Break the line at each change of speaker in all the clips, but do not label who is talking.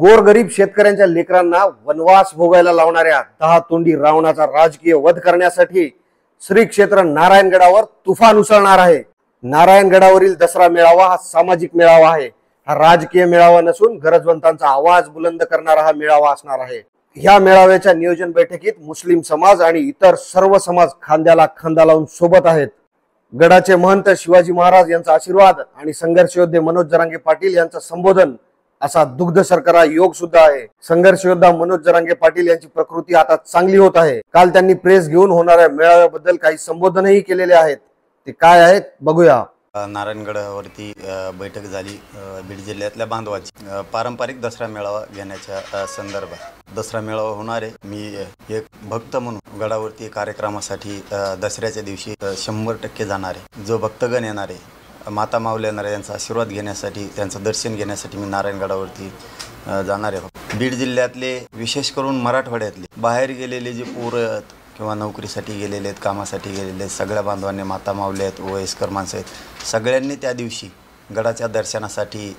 गोरगरीब शेतकऱ्यांच्या लेकरांना वनवास भोगायला लावणाऱ्या 10 तोंडी रावणाचा राजकीय वध करण्यासाठी श्री क्षेत्र नारायणगडावर तुफान उसळणार आहे। नारायणगडावरील दसरा मेळावा हा सामाजिक मेळावा आहे। हा राजकीय मेळावा नसून गरजवंतांचा आवाज बुलंद करणारा हा मेळावा असणार आहे। ह्या मेळाव्याच्या नियोजन बैठकीत मुस्लिम समाज आणि इतर सर्व समाज खांद्याला खांदा लावून सोबत आहेत। गडाचे महंत शिवाजी महाराज यांचा आशीर्वाद आणि संघर्ष योद्धे मनोज जरांगे पाटील यांचं संबोधन असा दुग्ध शर्करा योग सुद्धा आहे। संघर्ष योद्धा मनोज जरांगे पाटील यांची प्रकृती आता चांगली होत आहे। काल त्यांनी प्रेस घेऊन होणाऱ्या मेळाव्याबद्दल काही संबोधनही केलेले आहेत। ते काय आहेत बघूया।
नारायणगडावरती बैठक झाली बीड जिल्ह्यातल्या बांधवाची पारंपरिक दसरा मेळावा घेण्याच्या संदर्भात। दसरा मेळावा होणार आहे। मी एक भक्त म्हणून गडावरती कार्यक्रमासाठी दसऱ्याच्या दिवशी 100% जाणार आहे। जो भक्तगण येणार आहे, माता माऊली येणार आहे, यांचा आशीर्वाद घेण्यासाठी, त्यांचं दर्शन घेण्यासाठी मी नारायणगडावरती जाणार आहे। बीड जिल्ह्यातले विशेष करून मराठवाड्यातले बाहेर गेलेले जे पोरं किंवा नोकरीसाठी गेलेले आहेत, कामासाठी गेलेले आहेत, सगळ्या बांधवांनी, माता माऊली आहेत, वयस्कर माणसं आहेत, सगळ्यांनी त्या दिवशी गडाच्या दर्शनासाठी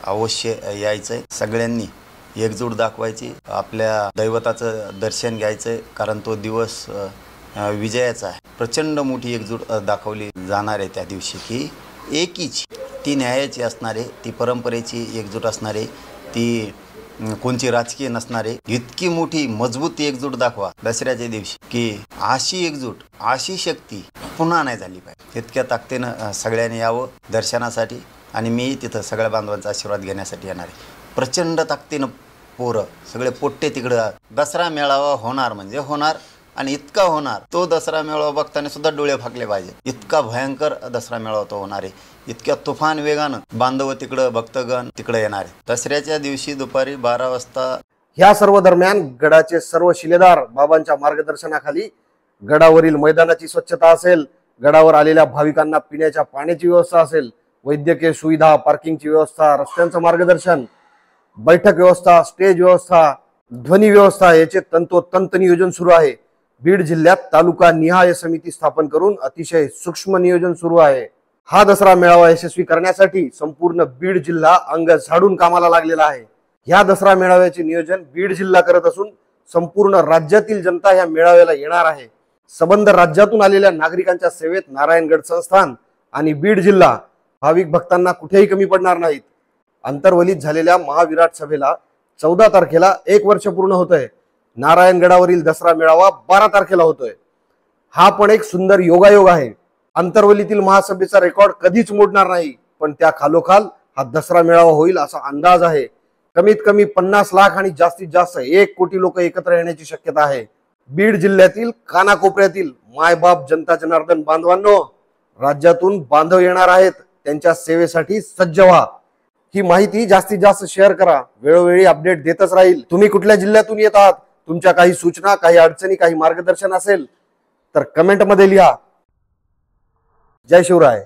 अवश्य यायचं आहे। सगळ्यांनी एकजूट दाखवायची, आपल्या दैवताचं दर्शन घ्यायचं आहे, कारण तो दिवस विजयाचा आहे। प्रचंड मोठी एकजूट दाखवली जाणार आहे त्या दिवशी की एकीची, ती न्यायाची असणार आहे, ती परंपरेची एकजूट असणार आहे, ती कोणची राजकीय नसणार आहे। इतकी मोठी मजबूत एकजूट दाखवा दसऱ्याच्या दिवशी की अशी एकजूट, अशी शक्ती पुन्हा नाही झाली पाहिजे। इतक्या ताकदीनं सगळ्यांनी यावं दर्शनासाठी आणि मी तिथं सगळ्या बांधवांचा आशीर्वाद घेण्यासाठी येणार आहे। प्रचंड ताकदीनं पोरं सगळे पोट्टे तिकडं। दसरा मेळावा होणार म्हणजे होणार आणि इतका होणार, तो दसरा मेळावा बघताना सुद्धा डोळे फाकले पाहिजे। इतका भयंकर दसरा मेळावा तो होणार आहे। इतक्या तुफान वेगानं बांधव तिकडं, भक्तगण तिकडे येणार आहे। दसऱ्याच्या दिवशी दुपारी 12 वाजता।
ह्या सर्व दरम्यान गडाचे सर्व शिलेदार बाबांच्या मार्गदर्शनाखाली गडावरील मैदानाची स्वच्छता असेल, गडावर आलेल्या भाविकांना पिण्याच्या पाण्याची व्यवस्था असेल, वैद्यकीय सुविधा, पार्किंगची व्यवस्था, रस्त्यांचं मार्गदर्शन, बैठक व्यवस्था, स्टेज व्यवस्था, ध्वनी व्यवस्था याचे तंतोतंत नियोजन सुरू आहे। बीड जिल्ह्यात तालुका निहाय समिती स्थापन करून अतिशय सूक्ष्म नियोजन सुरू आहे। हा दसरा मेळावा यशस्वी करण्यासाठी संपूर्ण बीड जिल्हा अंग झाडून कामाला लागलेला आहे। ह्या दसरा मेळाव्याचे नियोजन बीड जिल्हा करत असून संपूर्ण राज्यातील जनता ह्या मेळाव्याला येणार आहे। संबंध राज्यातून आलेल्या नागरिकांच्या सेवेत नारायणगड संस्थान आणि बीड जिल्हा भाविक भक्तांना कुठेही कमी पडणार नाहीत। अंतर्वलीत झालेल्या महाविराट सभेला 14 तारखेला 1 वर्ष पूर्ण होतंय। नारायणगडावरील दसरा मेळावा 12 तारखेला होतोय। हा पण एक सुंदर योगायोग आहे। अंतर्वलीतील महासभेचा रेकॉर्ड कधीच मोडणार नाही, पण त्या खालोखाल हा दसरा मेळावा होईल असा अंदाज आहे। कमीत कमी 50 लाख आणि जास्तीत जास्त 1 कोटी लोक एकत्र येण्याची शक्यता आहे। बीड जिल्ह्यातील कानाकोपऱ्यातील मायबाप जनता जनार्दन बांधवांनो, राज्यातून बांधव येणार आहेत, त्यांच्या सेवेसाठी सज्ज व्हा। ही माहिती जास्तीत जास्त शेअर करा। वेळोवेळी अपडेट देतच राहील। तुम्ही कुठल्या जिल्ह्यातून येत आहात, तुमच्या काही सूचना, काही अडचणी, काही मार्गदर्शन असेल तर कमेंट मध्ये लिहा। जय शिवराय।